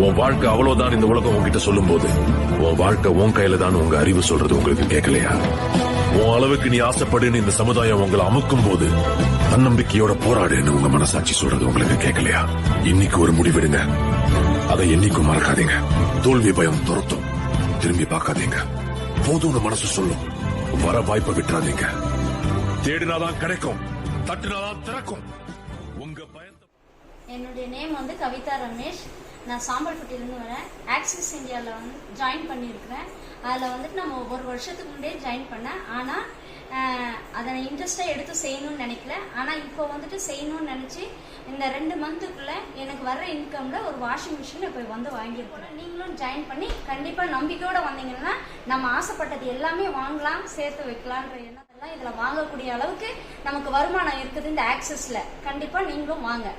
உன் வாழ்க்கை அவ்வளவுதான் இந்த உலகம் உங்ககிட்ட சொல்லும் போது உன் வாழ்க்கை உன் கையில தான் உங்க அறிவு சொல்றது உங்களுக்கு கேட்கலையா? உன் அளவுக்கு நீ ஆசைப்படுன்னு இந்த சமுதாயம் உங்களை அமுக்கும் போது தன்னம்பிக்கையோட போராடுன்னு உங்க மனசாட்சி சொல்றது உங்களுக்கு கேட்கலையா? இன்னைக்கு ஒரு முடிவெடுங்க. அதை என்னைக்கும் மறக்காதீங்க. தோல்வி பயம் துரத்தும், திரும்பி பார்க்காதீங்க. போதும்னு மனசு சொல்லும். வர வாய்ப்பை விட்டுறாதீங்க. தேடினாதான் கிடைக்கும், தட்டினாதான் திறக்கும். உங்க பயத்தை. என்னுடைய நேம் வந்து கவிதா ரமேஷ். நான் சாம்பல்பட்டியிலிருந்து வரேன். ஆக்சிஸ் இந்தியாவில் வந்து ஜாயின் பண்ணியிருக்கிறேன். அதில் வந்துட்டு நம்ம ஒரு வருஷத்துக்கு முன்னே ஜாயின் பண்ணேன். ஆனால் அதை நான் இன்ட்ரெஸ்டாக எடுத்து செய்யணும்னு நினைக்கல. ஆனால் இப்போ வந்துட்டு செய்யணும்னு நினச்சி இந்த 2 மந்த்துக்குள்ளே எனக்கு வர்ற இன்கமில் ஒரு வாஷிங் மிஷின் இப்போ வந்து வாங்கியிருக்கிறேன். நீங்களும் ஜாயின் பண்ணி கண்டிப்பாக நம்பிக்கையோடு வந்தீங்கன்னா நம்ம ஆசைப்பட்டது எல்லாமே வாங்கலாம், சேர்த்து வைக்கலான்ற எண்ணத்தெல்லாம் இதில் வாங்கக்கூடிய அளவுக்கு நமக்கு வருமானம் இருக்குது இந்த ஆக்சிஸில். கண்டிப்பாக நீங்களும் வாங்க.